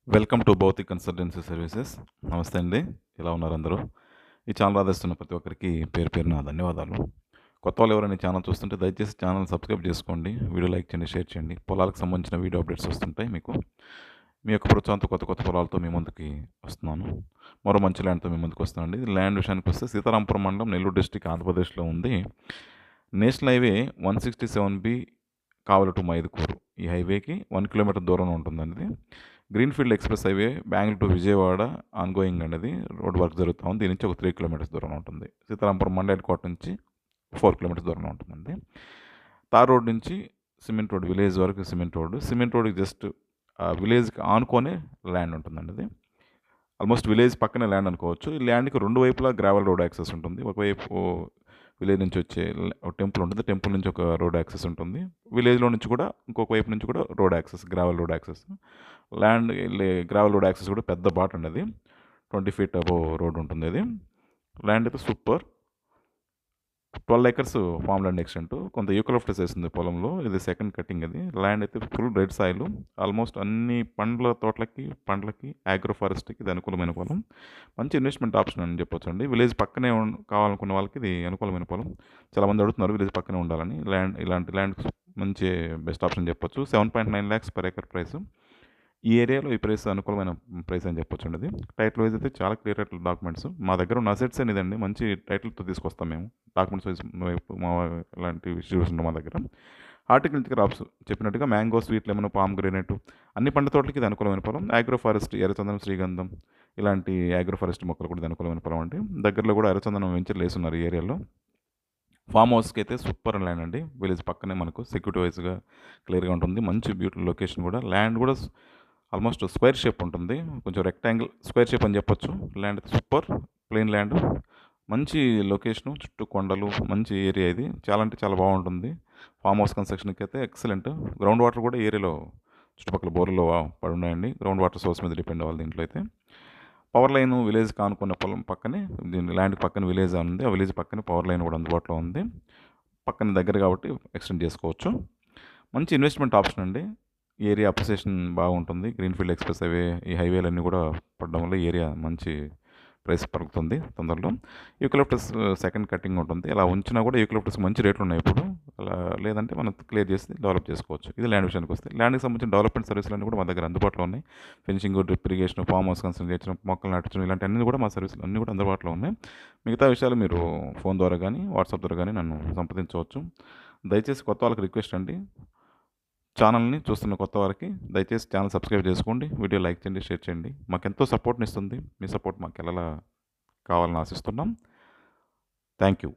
Welcome to Bhautik consultancy services. నమస్తే అండి. ఎలా ఉన్నారు అందరూ? ఈ ఛానల్ ఆదరిస్తున్న ప్రతి ఒక్కరికి పేరు పేరున ధన్యవాదాలు. కొత్త వాళ్ళు ఎవరైనా ఈ ఛానల్ చూస్తుంటే దయచేసి ఛానల్ సబ్స్క్రైబ్ చేసుకోండి. వీడియో లైక్ చేయండి, షేర్ చేయండి. పొలాలకు సంబంధించిన వీడియో అప్డేట్స్ వస్తుంటాయి మీకు. మీ యొక్క ప్రోత్సాహంతో కొత్త కొత్త పొలాలతో మీ ముందుకి వస్తున్నాను. మరో మంచి ల్యాండ్తో మీ ముందుకు వస్తున్నానండి. ల్యాండ్ విషయానికి వస్తే సీతారాంపురం మండలం, నెల్లూరు డిస్ట్రిక్ట్, ఆంధ్రప్రదేశ్లో ఉంది. National highway 167B Kavali to Mydukur. ఈ హైవేకి 1 కిలోమీటర్ దూరంలో ఉంటుందండి ఇది. Greenfield express highway Bengaluru to Vijayawada ongoing అండి అది. రోడ్ వర్క్ జరుగుతా ఉంది. దీని నుంచి ఒక 3 కిలోమీటర్స్ దూరంలో ఉంటుంది. సీతారాంపురం మండల్ హెడ్ క్వార్టర్ నుంచి 4 కిలోమీటర్స్ దూరంలో ఉంటుందండి. తార్ రోడ్ నుంచి సిమెంట్ రోడ్, విలేజ్ వరకు సిమెంట్ రోడ్. సిమెంట్ రోడ్‌కి జస్ట్ విలేజ్‌కి ఆనుకొనే ల్యాండ్ ఉంటుందండి అది. ఆల్మోస్ట్ విలేజ్ పక్కనే ల్యాండ్ అనుకోవచ్చు. ఈ ల్యాండ్‌కి 2 వైపులా గ్రావెల్ రోడ్ యాక్సెస్ ఉంటుంది. ఒకవైపు విలేజ్ నుంచి వచ్చే ఒక టెంపుల్ ఉంటుంది. టెంపుల్ నుంచి ఒక రోడ్ యాక్సెస్ ఉంటుంది. విలేజ్‌లో నుంచి కూడా ఇంకొక వైపు నుంచి కూడా road access, gravel road access. Land gravel road access కూడా పెద్ద బాట అండి అది. 20 ఫీట్ అబోవ్ రోడ్ ఉంటుంది అది. ల్యాండ్ అయితే super. 12 acres farm land extent. కొంత యూకలిప్టస్ వేసింది పొలంలో. ఇది సెకండ్ కటింగ్ అది. ల్యాండ్ అయితే ఫుల్ రెడ్ సాయిల్. ఆల్మోస్ట్ అన్ని పండ్ల తోటలకి, పండ్లకి, అగ్రో ఫారెస్ట్‌కి ఇది అనుకూలమైన పొలం. మంచి ఇన్వెస్ట్మెంట్ ఆప్షన్ అని చెప్పొచ్చండి. విలేజ్ పక్కనే కావాలనుకున్న వాళ్ళకి ఇది అనుకూలమైన పొలం. చాలామంది అడుగుతున్నారు విలేజ్ పక్కనే ఉండాలని. ఇలాంటి ల్యాండ్ మంచి బెస్ట్ ఆప్షన్ చెప్పొచ్చు. 7.9 lakhs per acre ప్రైస్. ఈ ఏరియాలో ఈ ప్రైస్ అనుకూలమైన ప్రైస్ అని చెప్పొచ్చండి అది. టైటిల్ వైజ్ అయితే చాలా క్లియర్ టైటిల్ డాక్యుమెంట్స్. మా దగ్గర ఉన్న అసెట్స్ అనేదండి మంచి టైటిల్‌తో తీసుకొస్తాం మేము. డాక్యుమెంట్స్ వైజ్ మా ఇలాంటి ఇష్యూస్ ఉన్నాయి మా దగ్గర. హార్టికల్చర్ క్రాప్స్ చెప్పినట్టుగా mango, sweet lemon, palm granite అన్ని పండ్ల తోటలకి ఇది అనుకూలమైన పొలం. అగ్రో ఫారెస్ట్, ఎర్రచందనం, శ్రీగంధం ఇలాంటి అగ్రో ఫారెస్ట్ మొక్కలు కూడా ఇది అనుకూలమైన పొలం అండి. దగ్గరలో కూడా ఎర్రచందనం వెంచర్లు వేసున్నారు ఈ ఏరియాలో. ఫామ్ హౌస్కి అయితే సూపర్ ల్యాండ్ అండి. విలేజ్ పక్కనే మనకు సెక్యూరిటీ వైజ్గా క్లియర్గా ఉంటుంది. మంచి బ్యూటిఫుల్ లొకేషన్ కూడా. ల్యాండ్ కూడా ఆల్మోస్ట్ స్క్వేర్ షేప్ ఉంటుంది. కొంచెం రెక్టాంగిల్ స్క్వేర్ షేప్ అని చెప్పొచ్చు. ల్యాండ్ అయితే సూపర్ ప్లెయిన్ ల్యాండ్. మంచి లొకేషను, చుట్టూ కొండలు, మంచి ఏరియా ఇది. చాలా అంటే చాలా బాగుంటుంది. ఫామ్ హౌస్ కన్స్ట్రక్షన్కి అయితే ఎక్సలెంట్. గ్రౌండ్ వాటర్ కూడా ఏరియాలో చుట్టుపక్కల బోర్లలో పడి ఉన్నాయండి. గ్రౌండ్ వాటర్ సోర్స్ మీద డిపెండ్ అవ్వాలి దీంట్లో అయితే. పవర్ లైన్ విలేజ్కి ఆనుకున్న పొలం పక్కనే, దీని ల్యాండ్కి పక్కన విలేజ్ ఉంది. ఆ విలేజ్ పక్కనే పవర్ లైన్ కూడా అందుబాటులో ఉంది. పక్కన దగ్గర కాబట్టి ఎక్స్టెండ్ చేసుకోవచ్చు. మంచి ఇన్వెస్ట్మెంట్ ఆప్షన్ అండి. ఏరియా అప్రిసియేషన్ బాగుంటుంది. గ్రీన్‌ఫీల్డ్ ఎక్స్‌ప్రెస్ హైవే, ఈ హైవేలన్నీ కూడా పడడం వల్ల ఏరియా మంచి ప్రైస్ పలుకుతుంది తొందరలో. యూకలిప్టస్ సెకండ్ కటింగ్ ఉంటుంది. అలా ఉంచినా కూడా యూకలిప్టస్ మంచి రేట్లు ఉన్నాయి ఇప్పుడు. అలా లేదంటే మనం క్లియర్ చేసి డెవలప్ చేసుకోవచ్చు. ఇది ల్యాండ్ విషయానికి వస్తే. ల్యాండ్కి సంబంధించిన డెవలప్మెంట్ సర్వీసులన్నీ కూడా మా దగ్గర అందుబాటులో ఉన్నాయి. Finishing, drip irrigation, farm house construction చేయడం, మొక్కలు నాటించడం ఇలాంటి అన్నీ కూడా మా సర్వీసులు అన్నీ కూడా అందుబాటులో ఉన్నాయి. మిగతా విషయాలు మీరు ఫోన్ ద్వారా కానీ, వాట్సాప్ ద్వారా కానీ నన్ను సంప్రదించవచ్చు. దయచేసి కొత్త వాళ్ళకి రిక్వెస్ట్ అండి, ఛానల్ని చూస్తున్న కొత్త వారికి దయచేసి ఛానల్ సబ్స్క్రైబ్ చేసుకోండి. వీడియో లైక్ చేయండి, షేర్ చేయండి. మాకెంతో సపోర్ట్ని ఇస్తుంది. మీ సపోర్ట్ మాకు ఎలా కావాలని ఆశిస్తున్నాం. Thank you.